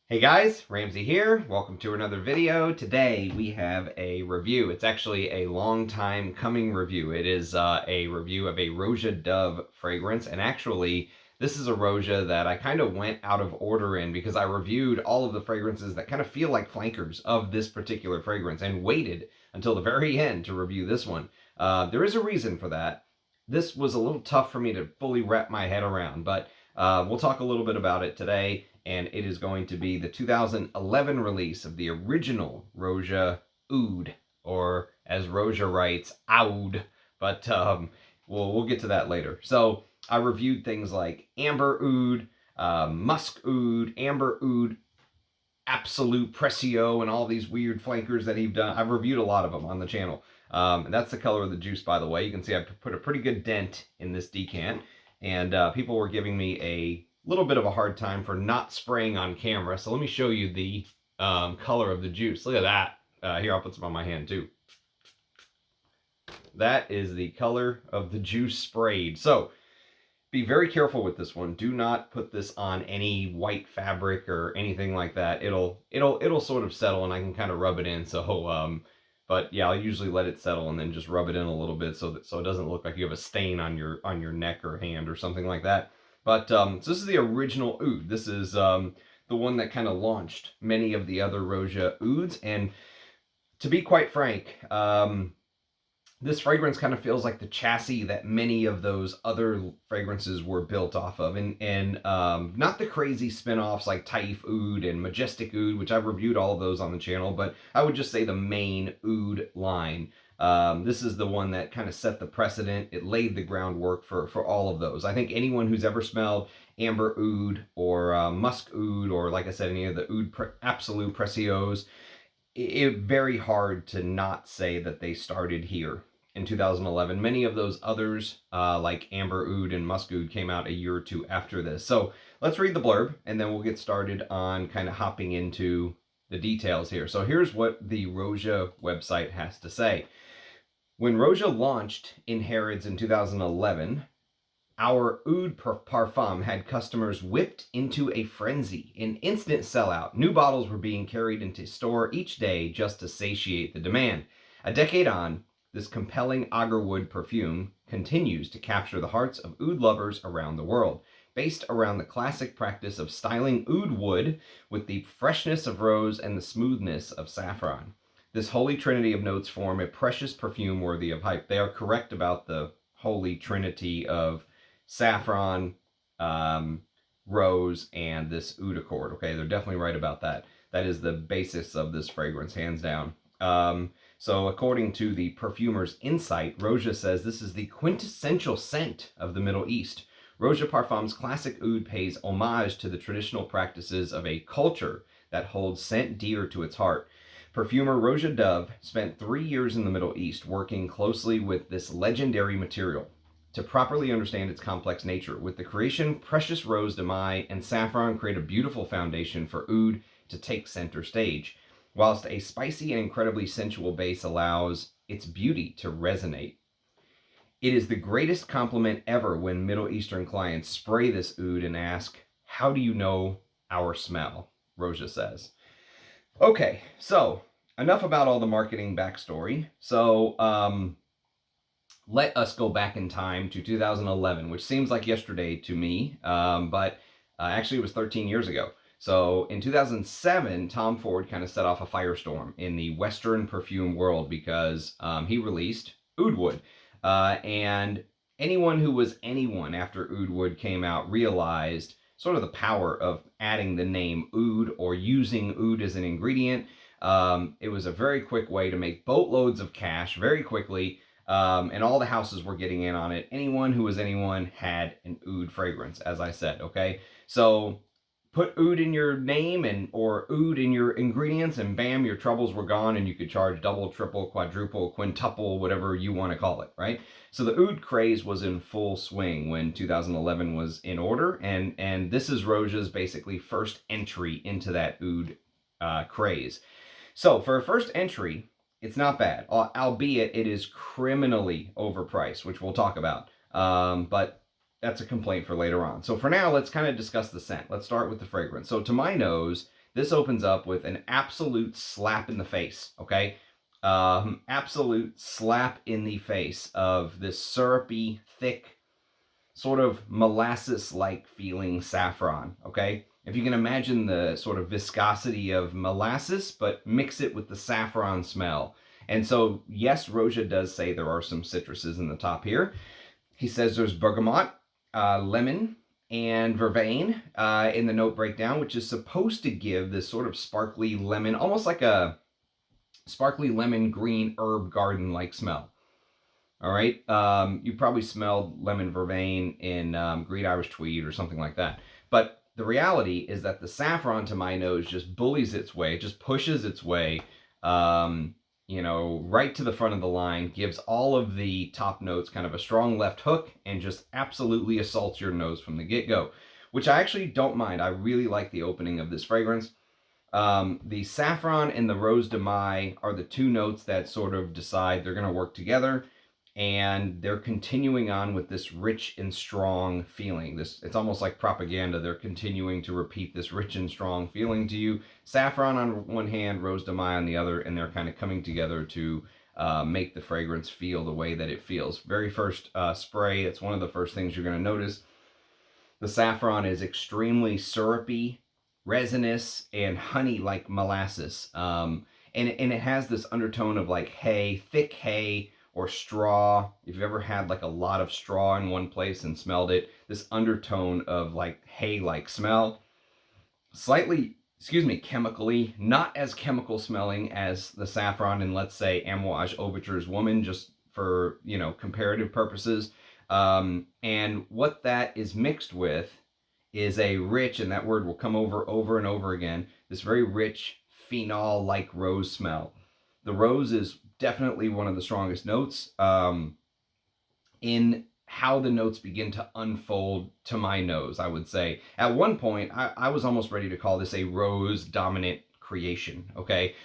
Hey guys, Ramsey here. Welcome to another video. Today we have a review. It's actually a long time coming review. It is a review of a Roja Dove fragrance, and actually this is a Roja that I kind of went out of order in because I reviewed all of the fragrances that kind of feel like flankers of this particular fragrance and waited until the very end to review this one. There is a reason for that. This was a little tough for me to fully wrap my head around, but we'll talk a little bit about it today, and it is going to be the 2011 release of the original Roja Oud, or as Roja writes, Aoud. But we'll get to that later. So I reviewed things like Amber Oud, Musk Oud, Amber Oud, Absolue, Precieux, and all these weird flankers that he's done. I've reviewed a lot of them on the channel. And that's the color of the juice, by the way. You can see I put a pretty good dent in this decant. And people were giving me a little bit of a hard time for not spraying on camera. So let me show you the color of the juice. Look at that. Here, I'll put some on my hand too. That is the color of the juice sprayed. So be very careful with this one. Do not put this on any white fabric or anything like that. It'll sort of settle, and I can kind of rub it in. So but yeah, I'll usually let it settle and then just rub it in a little bit so it doesn't look like you have a stain on your neck or hand or something like that. But so this is the original Oud. This is the one that kind of launched many of the other Roja Ouds, and to be quite frank, this fragrance kind of feels like the chassis that many of those other fragrances were built off of, and not the crazy spin-offs like Taif Oud and Majestic Oud, which I've reviewed all of those on the channel, but I would just say the main Oud line. This is the one that kind of set the precedent. It laid the groundwork for all of those. I think anyone who's ever smelled Amber Oud or Musk Oud, or like I said, any of the Oud Absolute Precieux, it's very hard to not say that they started here in 2011. Many of those others, like Amber Oud and Musk Oud, came out a year or two after this. So let's read the blurb, and then we'll get started on kind of hopping into the details here. So here's what the Roja website has to say. When Roja launched in Harrods in 2011, our Oud Parfum had customers whipped into a frenzy. An instant sellout. New bottles were being carried into store each day just to satiate the demand. A decade on, this compelling agarwood perfume continues to capture the hearts of oud lovers around the world, based around the classic practice of styling oud wood with the freshness of rose and the smoothness of saffron. This holy trinity of notes form a precious perfume worthy of hype. They are correct about the holy trinity of saffron, rose, and this oud accord. Okay, they're definitely right about that. That is the basis of this fragrance, hands down. So according to the perfumer's insight, Roja says this is the quintessential scent of the Middle East. Roja Parfum's classic oud pays homage to the traditional practices of a culture that holds scent dear to its heart. Perfumer Roja Dove spent 3 years in the Middle East working closely with this legendary material to properly understand its complex nature. With the creation, precious rose demaille and saffron create a beautiful foundation for oud to take center stage, whilst a spicy and incredibly sensual base allows its beauty to resonate. It is the greatest compliment ever when Middle Eastern clients spray this oud and ask, "How do you know our smell?" Roja says. Okay, so enough about all the marketing backstory. So let us go back in time to 2011, which seems like yesterday to me, but actually it was 13 years ago. So in 2007, Tom Ford kind of set off a firestorm in the Western perfume world because he released Oud Wood. And anyone who was anyone after Oud Wood came out realized sort of the power of adding the name Oud or using Oud as an ingredient. It was a very quick way to make boatloads of cash very quickly. And all the houses were getting in on it. Anyone who was anyone had an oud fragrance, as I said, okay? So put oud in your name or oud in your ingredients, and bam, your troubles were gone, and you could charge double, triple, quadruple, quintuple, whatever you want to call it, right? So the oud craze was in full swing when 2011 was in order, and this is Roja's basically first entry into that oud craze. So for a first entry, it's not bad, albeit it is criminally overpriced, which we'll talk about. But that's a complaint for later on. So for now, let's kind of discuss the scent. Let's start with the fragrance. So to my nose, This opens up with an absolute slap in the face, okay? Absolute slap in the face of this syrupy, thick, sort of molasses-like feeling saffron, okay? If you can imagine the sort of viscosity of molasses, but mix it with the saffron smell. And so, yes, Roja does say there are some citruses in the top here. He says there's bergamot, lemon, and vervain in the note breakdown, which is supposed to give this sort of sparkly lemon, almost like a sparkly lemon green herb garden like smell. All right. You probably smelled lemon vervain in green Irish tweed or something like that. But the reality is that the saffron, to my nose, just bullies its way, just pushes its way, right to the front of the line, gives all of the top notes kind of a strong left hook, and just absolutely assaults your nose from the get-go, which I actually don't mind. I really like the opening of this fragrance. The saffron and the rose de mai are the two notes that sort of decide they're going to work together, and they're continuing on with this rich and strong feeling. It's almost like propaganda. They're continuing to repeat this rich and strong feeling to you. Saffron on one hand, rose de mai on the other, and they're kind of coming together to make the fragrance feel the way that it feels. Very first spray, it's one of the first things you're going to notice. The saffron is extremely syrupy, resinous, and honey like molasses. And it has this undertone of like hay, thick hay, or straw. If you've ever had like a lot of straw in one place and smelled it, this undertone of like hay-like smell. Slightly, chemically, not as chemical smelling as the saffron in, let's say, Amouage Overture's Woman, just for, comparative purposes. And what that is mixed with is a rich, and that word will come over and over again, this very rich phenol-like rose smell. The rose is definitely one of the strongest notes in how the notes begin to unfold to my nose, I would say. At one point, I was almost ready to call this a rose dominant creation, okay?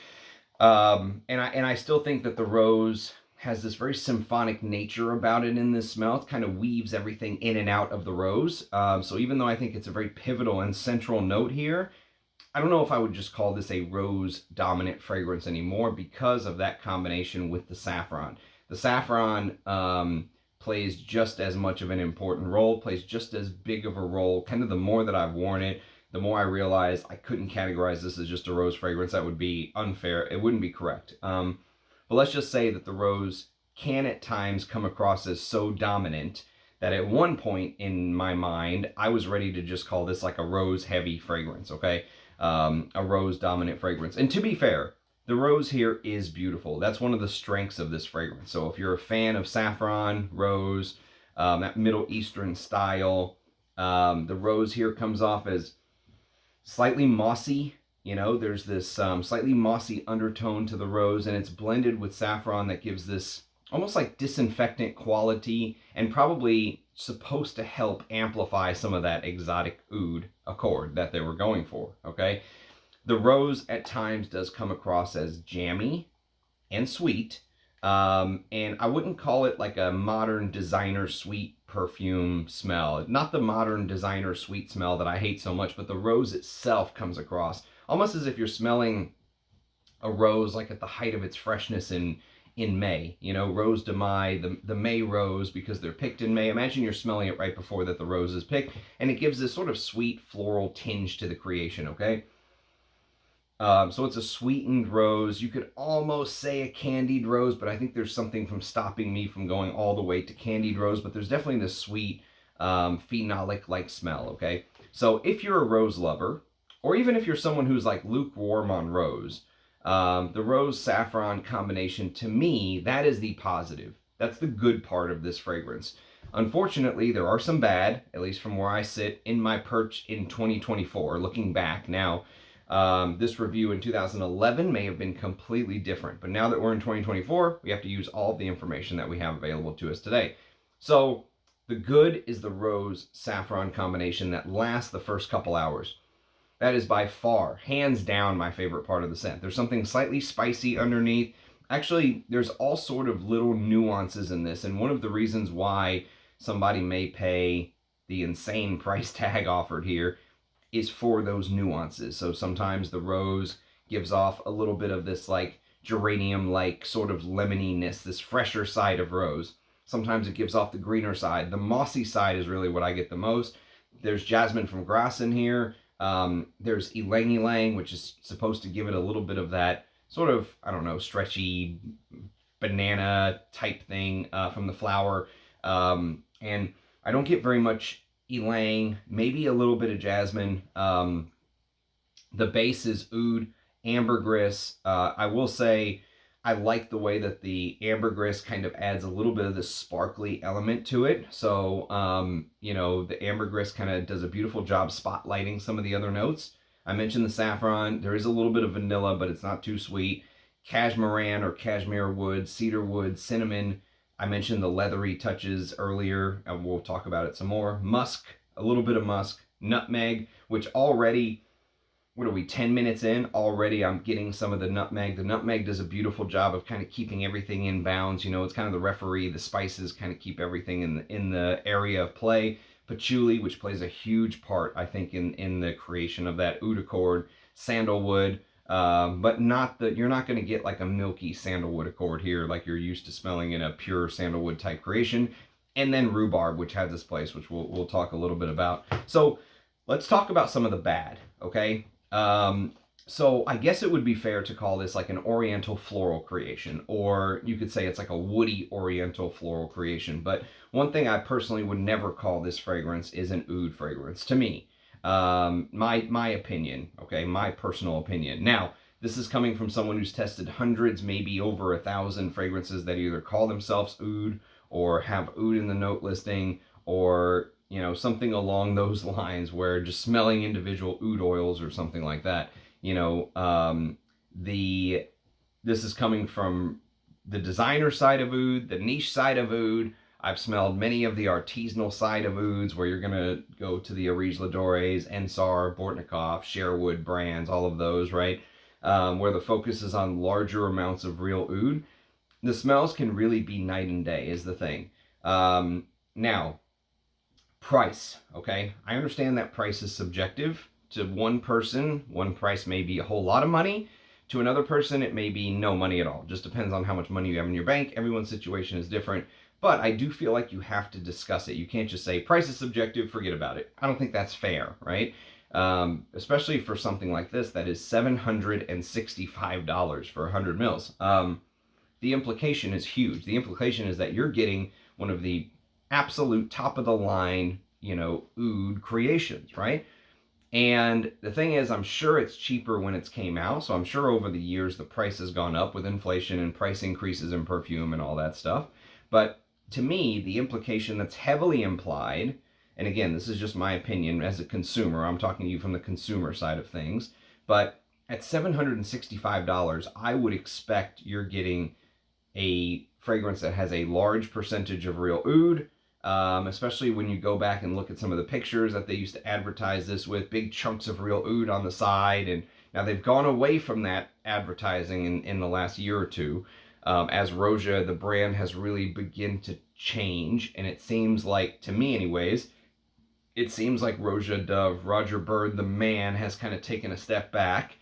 And I still think that the rose has this very symphonic nature about it in this smell. It kind of weaves everything in and out of the rose. So even though I think it's a very pivotal and central note here, I don't know if I would just call this a rose dominant fragrance anymore because of that combination with the saffron. The saffron plays just as much of an important role, plays just as big of a role. Kind of the more that I've worn it, the more I realize I couldn't categorize this as just a rose fragrance. That would be unfair. It wouldn't be correct. But let's just say that the rose can at times come across as so dominant that at one point in my mind, I was ready to just call this like a rose heavy fragrance, okay? A rose dominant fragrance. And to be fair, the rose here is beautiful. That's one of the strengths of this fragrance. So if you're a fan of saffron, rose, that Middle Eastern style, the rose here comes off as slightly mossy. There's this slightly mossy undertone to the rose, and it's blended with saffron that gives this almost like disinfectant quality, and probably supposed to help amplify some of that exotic oud accord that they were going for, okay? The rose at times does come across as jammy and sweet, and I wouldn't call it like a modern designer sweet perfume smell. Not the modern designer sweet smell that I hate so much, but the rose itself comes across almost as if you're smelling a rose like at the height of its freshness in May. Rose de mai, the May rose, because they're picked in May. Imagine you're smelling it right before that the rose is picked, and it gives this sort of sweet floral tinge to the creation, okay? So it's a sweetened rose. You could almost say a candied rose, but I think there's something from stopping me from going all the way to candied rose, but there's definitely this sweet phenolic-like smell, okay? So if you're a rose lover, or even if you're someone who's like lukewarm on rose, the rose saffron combination, to me, that is the positive. That's the good part of this fragrance. Unfortunately, there are some bad, at least from where I sit in my perch in 2024, looking back now. This review in 2011 may have been completely different, but now that we're in 2024, we have to use all of the information that we have available to us today. So the good is the rose saffron combination that lasts the first couple hours. That is by far, hands down, my favorite part of the scent. There's something slightly spicy underneath. Actually, there's all sort of little nuances in this, and one of the reasons why somebody may pay the insane price tag offered here is for those nuances. So sometimes the rose gives off a little bit of this like geranium like sort of lemoniness, this fresher side of rose. Sometimes it gives off the greener side. The mossy side is really what I get the most. There's jasmine from grass in here. There's ylang ylang, which is supposed to give it a little bit of that sort of, I don't know, stretchy banana type thing from the flower. And I don't get very much ylang, maybe a little bit of jasmine. The base is oud, ambergris. I will say I like the way that the ambergris kind of adds a little bit of the sparkly element to it. So, the ambergris kind of does a beautiful job spotlighting some of the other notes. I mentioned the saffron. There is a little bit of vanilla, but it's not too sweet. Cashmeran or cashmere wood, cedar wood, cinnamon. I mentioned the leathery touches earlier, and we'll talk about it some more. Musk, a little bit of musk. Nutmeg, which already, what are we, 10 minutes in? Already I'm getting some of the nutmeg. The nutmeg does a beautiful job of kind of keeping everything in bounds. It's kind of the referee. The spices kind of keep everything in the area of play. Patchouli, which plays a huge part, I think, in the creation of that oud accord. Sandalwood, but you're not going to get like a milky sandalwood accord here like you're used to smelling in a pure sandalwood type creation. And then rhubarb, which has this place, which we'll talk a little bit about. So let's talk about some of the bad, okay? So I guess it would be fair to call this like an oriental floral creation, or you could say it's like a woody oriental floral creation. But one thing I personally would never call this fragrance is an oud fragrance to me. My opinion, okay, my personal opinion. Now, this is coming from someone who's tested hundreds, maybe over 1,000 fragrances that either call themselves oud or have oud in the note listing, or something along those lines, where just smelling individual oud oils or something like that. This is coming from the designer side of oud, the niche side of oud. I've smelled many of the artisanal side of ouds, where you're gonna go to the Aries Ladores, Ensar, Bortnikov, Sherwood brands, all of those, right? Where the focus is on larger amounts of real oud. The smells can really be night and day, is the thing. Now, price, okay? I understand that price is subjective. To one person, one price may be a whole lot of money. To another person, it may be no money at all. Just depends on how much money you have in your bank. Everyone's situation is different. But I do feel like you have to discuss it. You can't just say, price is subjective, forget about it. I don't think that's fair, right? Especially for something like this that is $765 for 100 mils. The implication is huge. The implication is that you're getting one of the absolute top of the line, oud creations, right? And the thing is, I'm sure it's cheaper when it's came out. So I'm sure over the years the price has gone up with inflation and price increases in perfume and all that stuff. But to me, the implication that's heavily implied, and again, this is just my opinion as a consumer, I'm talking to you from the consumer side of things, but at $765, I would expect you're getting a fragrance that has a large percentage of real oud, especially when you go back and look at some of the pictures that they used to advertise this with, big chunks of real oud on the side. And now they've gone away from that advertising in the last year or two. As Roja, the brand has really begun to change, and it seems like, to me anyways, it seems like Roja Dove, Roger Bird, the man, has kind of taken a step back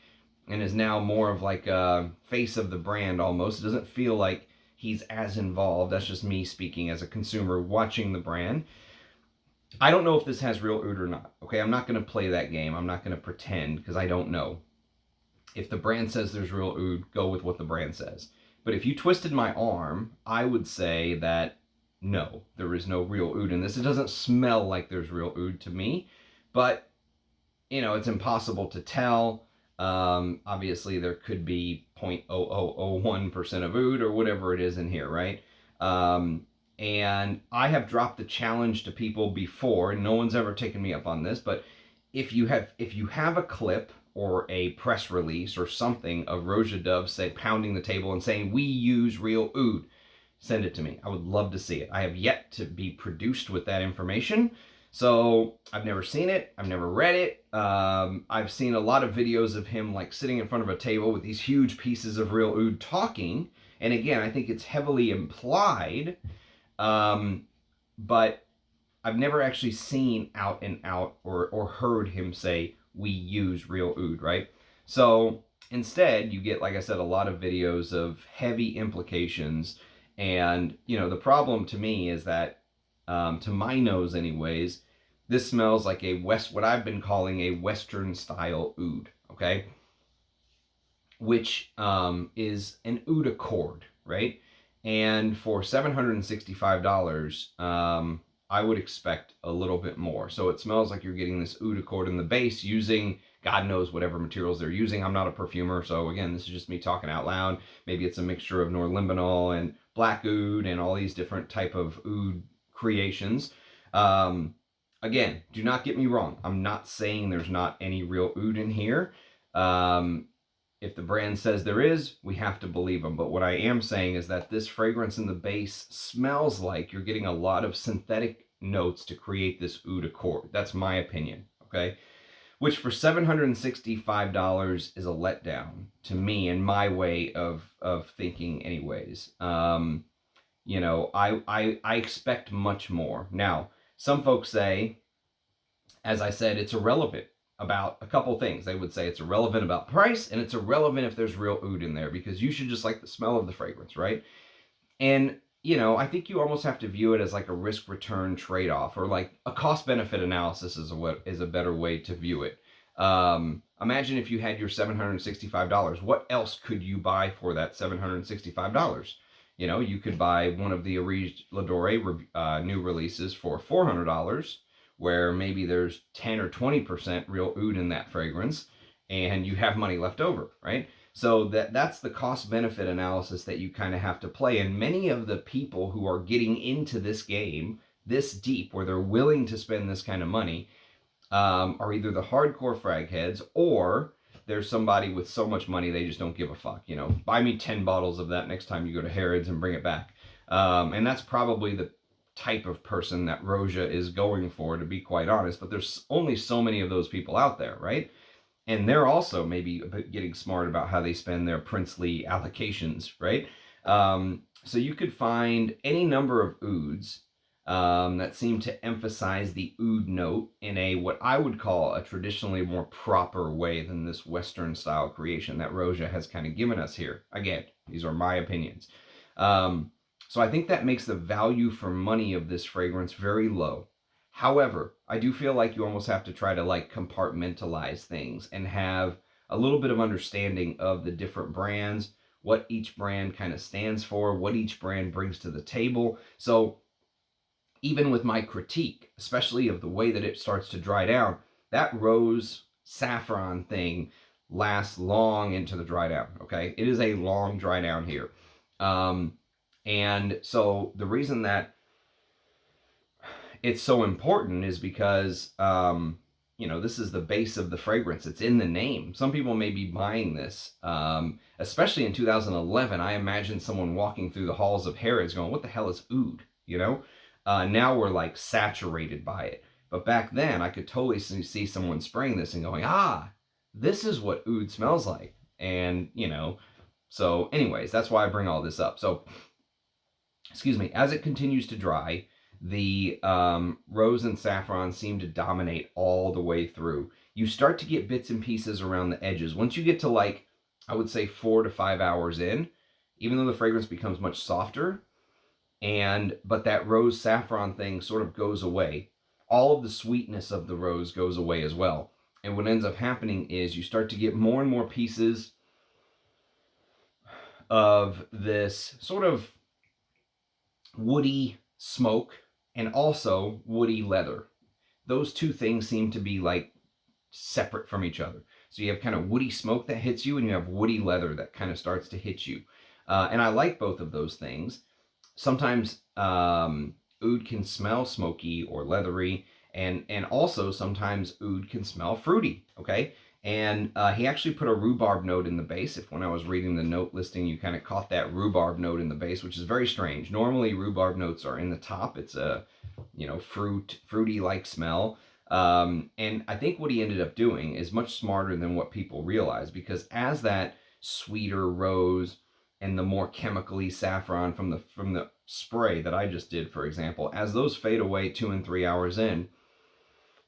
and is now more of like a face of the brand almost. It doesn't feel like he's as involved. That's just me speaking as a consumer watching the brand. I don't know if this has real oud or not. Okay, I'm not going to play that game. I'm not going to pretend, because I don't know. If the brand says there's real oud, go with what the brand says. But if you twisted my arm, I would say that no, there is no real oud in this. It doesn't smell like there's real oud to me, but it's impossible to tell. Obviously, there could be 0.0001% of oud or whatever it is in here, right? And I have dropped the challenge to people before, and no one's ever taken me up on this, but if you have a clip or a press release or something of Roja Dove say pounding the table and saying we use real oud, send it to me. I would love to see it. I have yet to be produced with that information. So I've never seen it. I've never read it. I've seen a lot of videos of him like sitting in front of a table with these huge pieces of real oud talking. And again, I think it's heavily implied. But I've never actually seen out and out or heard him say, we use real oud, right? So instead, you get, like I said, a lot of videos of heavy implications. And, the problem to me is that, to my nose, anyways, this smells like what I've been calling a Western style oud, okay? Which is an oud accord, right? And for $765, I would expect a little bit more. So it smells like you're getting this oud accord in the base using God knows whatever materials they're using. I'm not a perfumer, so again, this is just me talking out loud. Maybe it's a mixture of norlimbinol and black oud and all these different type of oud creations. Again, do not get me wrong. I'm not saying there's not any real oud in here. If the brand says there is, we have to believe them. But what I am saying is that this fragrance in the base smells like you're getting a lot of synthetic notes to create this oud accord. That's my opinion, okay? Which for $765 is a letdown to me and my way of thinking anyways. I expect much more. Now, some folks say, as I said, it's irrelevant about a couple things. They would say it's irrelevant about price, and it's irrelevant if there's real oud in there, because you should just like the smell of the fragrance, right? And, I think you almost have to view it as like a risk-return trade-off, or like a cost-benefit analysis is a better way to view it. Imagine if you had your $765. What else could you buy for that $765? You could buy one of the Aoud L'Adoré new releases for $400, where maybe there's 10 or 20% real oud in that fragrance, and you have money left over, right? So that's the cost benefit analysis that you kind of have to play. And many of the people who are getting into this game this deep, where they're willing to spend this kind of money, are either the hardcore frag heads, or there's somebody with so much money they just don't give a fuck. Buy me 10 bottles of that next time you go to Harrods and bring it back. And that's probably the type of person that Roja is going for, to be quite honest. But there's only so many of those people out there, right? And they're also maybe getting smart about how they spend their princely allocations, right? So you could find any number of ouds that seem to emphasize the oud note in a what I would call a traditionally more proper way than this Western style creation that Roja has kind of given us here. Again, these are my opinions. So I think that makes the value for money of this fragrance very low. However, I do feel like you almost have to try to like compartmentalize things and have a little bit of understanding of the different brands, what each brand kind of stands for, what each brand brings to the table. So even with my critique, especially of the way that it starts to dry down, that rose saffron thing lasts long into the dry down, okay? It is a long dry down here. And so the reason that it's so important is because, this is the base of the fragrance. It's in the name. Some people may be buying this, especially in 2011. I imagine someone walking through the halls of Harrods going, what the hell is oud, Now we're like saturated by it. But back then, I could totally see someone spraying this and going, this is what oud smells like. And, so anyways, that's why I bring all this up. So, excuse me, as it continues to dry, the rose and saffron seem to dominate all the way through. You start to get bits and pieces around the edges. Once you get to like, I would say 4 to 5 hours in, even though the fragrance becomes much softer, but that rose saffron thing sort of goes away. All of the sweetness of the rose goes away as well. And what ends up happening is you start to get more and more pieces of this sort of woody smoke and also woody leather. Those two things seem to be like separate from each other. So you have kind of woody smoke that hits you, and you have woody leather that kind of starts to hit you. And I like both of those things. Sometimes oud can smell smoky or leathery, and also sometimes oud can smell fruity, okay? And he actually put a rhubarb note in the base. If when I was reading the note listing, you kind of caught that rhubarb note in the base, which is very strange. Normally, rhubarb notes are in the top. It's a, fruity-like smell. And I think what he ended up doing is much smarter than what people realize, because as that sweeter rose and the more chemically saffron from the spray that I just did, for example, as those fade away 2 and 3 hours in,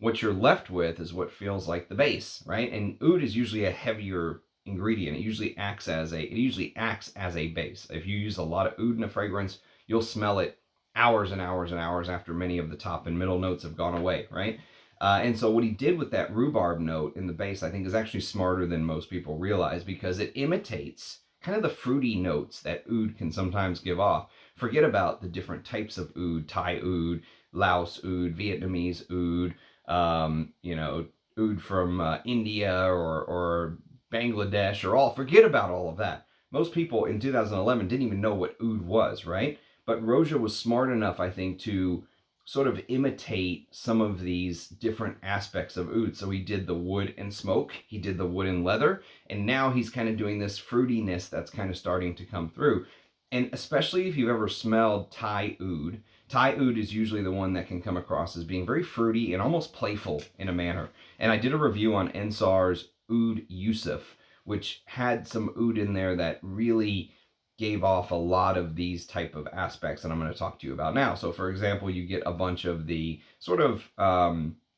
What you're left with is what feels like the base, right? And oud is usually a heavier ingredient. It usually acts as a base. If you use a lot of oud in a fragrance, you'll smell it hours and hours and hours after many of the top and middle notes have gone away, right? And so what he did with that rhubarb note in the base, I think, is actually smarter than most people realize, because it imitates kind of the fruity notes that oud can sometimes give off. Forget about the different types of oud: Thai oud, Laos oud, Vietnamese oud, oud from India or Bangladesh or all. Forget about all of that. Most people in 2011 didn't even know what oud was, right? But Roja was smart enough, I think, to sort of imitate some of these different aspects of oud. So he did the wood and smoke, he did the wood and leather, and now he's kind of doing this fruitiness that's kind of starting to come through. And especially if you've ever smelled Thai oud is usually the one that can come across as being very fruity and almost playful in a manner. And I did a review on Ensar's Oud Yusuf, which had some oud in there that really gave off a lot of these type of aspects that I'm going to talk to you about now. So, for example, you get a bunch of the sort of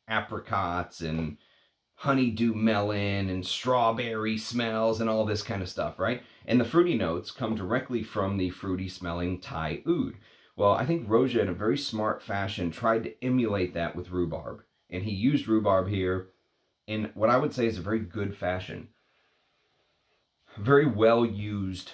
apricots and honeydew melon and strawberry smells and all this kind of stuff, right? And the fruity notes come directly from the fruity smelling Thai oud. Well, I think Roja, in a very smart fashion, tried to emulate that with rhubarb. And he used rhubarb here in what I would say is a very good fashion. Very well used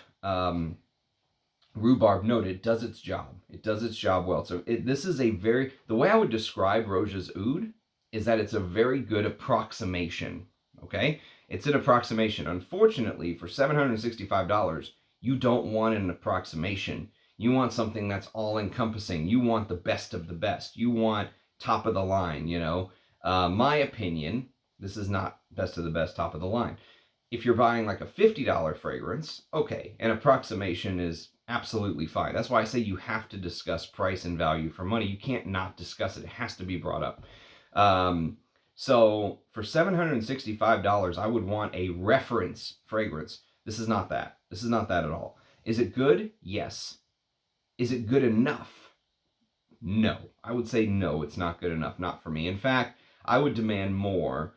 rhubarb note. It does its job. It does its job well. So this is the way I would describe Roja's oud is that it's a very good approximation. Okay, it's an approximation. Unfortunately, for $765, you don't want an approximation. You want something that's all encompassing. You want the best of the best. You want top of the line. My opinion. This is not best of the best, top of the line. If you're buying like a $50 fragrance, okay, an approximation is absolutely fine. That's why I say you have to discuss price and value for money. You can't not discuss it. It has to be brought up. So for $765, I would want a reference fragrance. This is not that. This is not that at all. Is it good? Yes. Is it good enough? No. I would say no, it's not good enough. Not for me. In fact, I would demand more.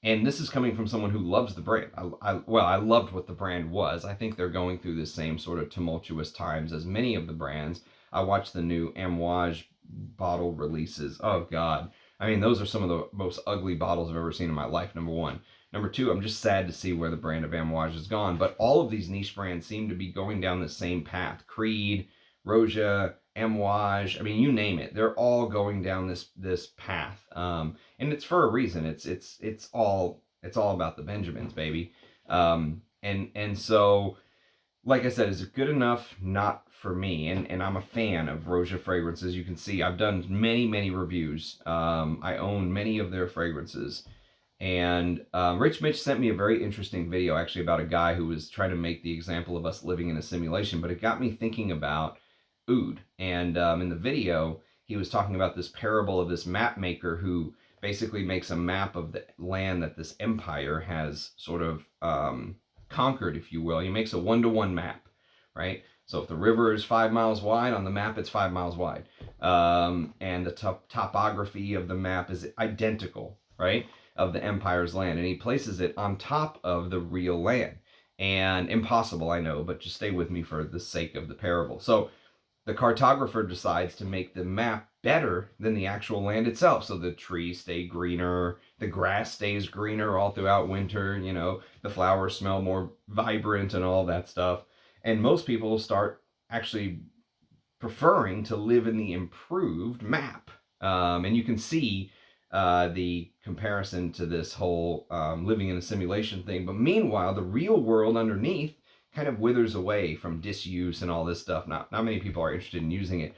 And this is coming from someone who loves the brand. I loved what the brand was. I think they're going through the same sort of tumultuous times as many of the brands. I watched the new Amouage bottle releases. Oh, God. I mean, those are some of the most ugly bottles I've ever seen in my life, number one. Number two, I'm just sad to see where the brand of Amouage has gone. But all of these niche brands seem to be going down the same path. Creed, Roja, Amouage, I mean, you name it. They're all going down this path. And it's for a reason. It's all about the Benjamins, baby. And so, like I said, is it good enough? Not for me. And I'm a fan of Roja fragrances. You can see I've done many reviews. I own many of their fragrances. And Rich Mitch sent me a very interesting video actually about a guy who was trying to make the example of us living in a simulation. But it got me thinking about oud. And in the video, he was talking about this parable of this map maker who basically makes a map of the land that this empire has sort of conquered, if you will. He makes a one-to-one map, right? So if the river is 5 miles wide, on the map it's 5 miles wide. And the topography of the map is identical, right, of the empire's land. And he places it on top of the real land. And impossible, I know, but just stay with me for the sake of the parable. So the cartographer decides to make the map better than the actual land itself. So the trees stay greener, the grass stays greener all throughout winter, the flowers smell more vibrant and all that stuff. And most people start actually preferring to live in the improved map. And you can see the comparison to this whole living in a simulation thing. But meanwhile, the real world underneath kind of withers away from disuse and all this stuff. Not many people are interested in using it.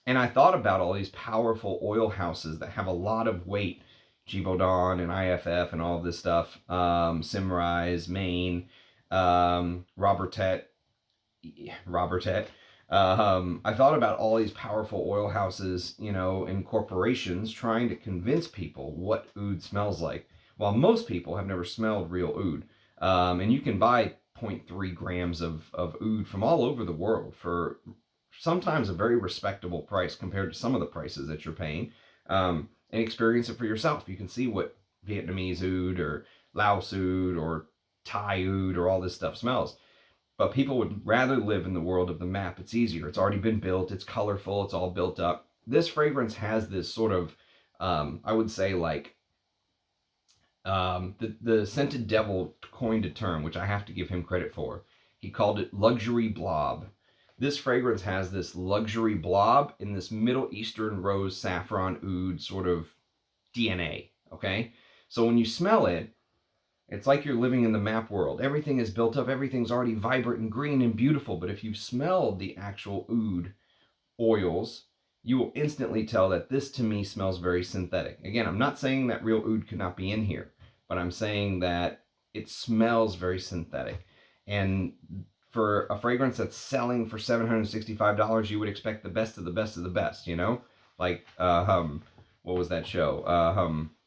And I thought about all these powerful oil houses that have a lot of weight, Givaudan and IFF and all this stuff, Simrise, Maine, Robertet. I thought about all these powerful oil houses, and corporations trying to convince people what oud smells like. While most people have never smelled real oud. And you can buy 0.3 grams of oud from all over the world for sometimes a very respectable price compared to some of the prices that you're paying. And and experience it for yourself. You can see what Vietnamese oud or Laos oud or Thai oud or all this stuff smells. But people would rather live in the world of the map. It's easier. It's already been built. It's colorful. It's all built up. This fragrance has this sort of, I would say, like, the Scented Devil coined a term, which I have to give him credit for. He called it luxury blob. This fragrance has this luxury blob in this Middle Eastern rose saffron oud sort of DNA, okay? So when you smell it, it's like you're living in the map world. Everything is built up. Everything's already vibrant and green and beautiful. But if you smell the actual oud oils, you will instantly tell that this, to me, smells very synthetic. Again, I'm not saying that real oud could not be in here, but I'm saying that it smells very synthetic. And for a fragrance that's selling for $765, you would expect the best of the best of the best, you know? Like, what was that show?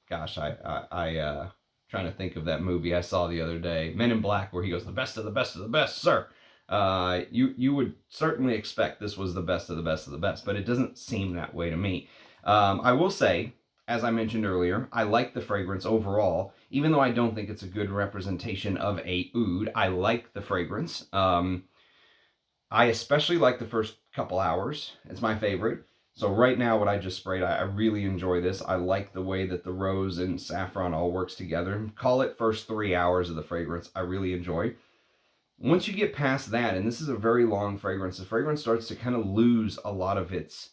Gosh, I trying to think of that movie I saw the other day, Men in Black, where he goes, the best of the best of the best, sir. You would certainly expect this was the best of the best of the best, but it doesn't seem that way to me. I will say, as I mentioned earlier, I like the fragrance overall, even though I don't think it's a good representation of a oud. I like the fragrance. I especially like the first couple hours. It's my favorite. So right now, what I just sprayed, I really enjoy this. I like the way that the rose and saffron all works together. Call it first 3 hours of the fragrance. I really enjoy. Once you get past that, and this is a very long fragrance, the fragrance starts to kind of lose a lot of its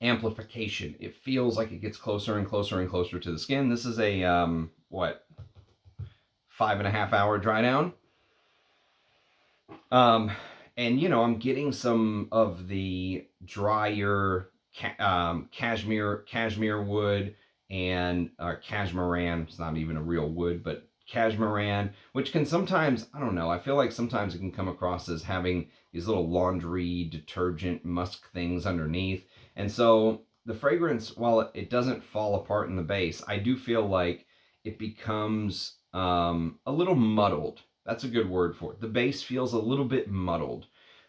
amplification. It feels like it gets closer and closer and closer to the skin. This is a, 5.5 hour dry down. And, you know, I'm getting some of the drier cashmere wood and cashmeran. It's not even a real wood, but cashmeran, which can sometimes, I don't know, I feel like sometimes it can come across as having these little laundry detergent musk things underneath. And so the fragrance, while it doesn't fall apart in the base, I do feel like it becomes a little muddled. That's a good word for it. The base feels a little bit muddled.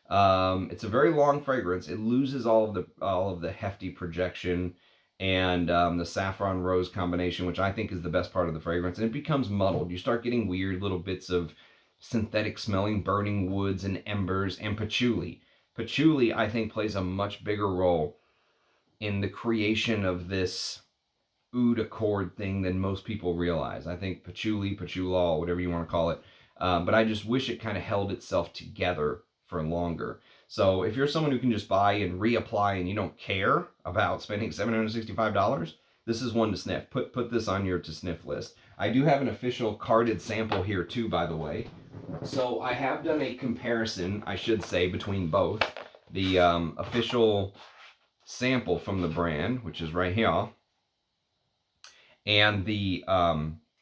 It's a very long fragrance. It loses all of the hefty projection and the saffron rose combination, which I think is the best part of the fragrance, and it becomes muddled. You start getting weird little bits of synthetic smelling burning woods and embers and patchouli. Patchouli, I think, plays a much bigger role in the creation of this oud accord thing than most people realize. I think patchouli, patchoulol, whatever you want to call it, but I just wish it kind of held itself together for longer. So if you're someone who can just buy and reapply and you don't care about spending $765, this is one to sniff. Put this on your to sniff list. I do have an official carded sample here too, by the way. So I have done a comparison, I should say, between both. The official sample from the brand, which is right here, and the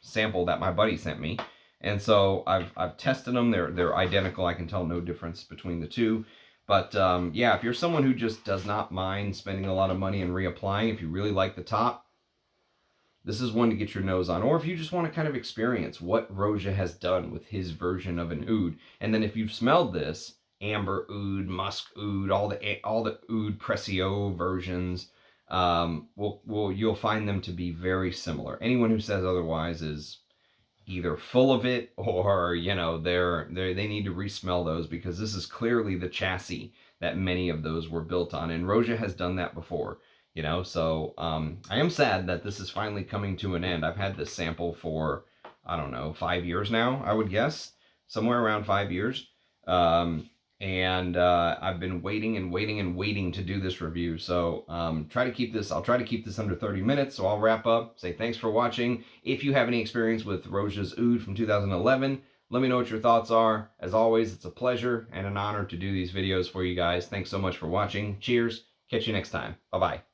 sample that my buddy sent me. And so I've tested them. They're identical. I can tell no difference between the two. But yeah, if you're someone who just does not mind spending a lot of money and reapplying, if you really like the top, this is one to get your nose on. Or if you just want to kind of experience what Roja has done with his version of an oud. And then if you've smelled this, amber oud, musk oud, all the oud Precieux versions, you'll find them to be very similar. Anyone who says otherwise is either full of it or, you know, they need to resmell those, because this is clearly the chassis that many of those were built on, and Roja has done that before, you know. So I am sad that this is finally coming to an end. I've had this sample for, I don't know, 5 years now, I would guess, somewhere around 5 years. And I've been waiting and waiting and waiting to do this review. So I'll try to keep this under 30 minutes. So I'll wrap up, say thanks for watching. If you have any experience with Roja's oud from 2011, let me know what your thoughts are. As always, it's a pleasure and an honor to do these videos for you guys. Thanks so much for watching. Cheers. Catch you next time. Bye-bye.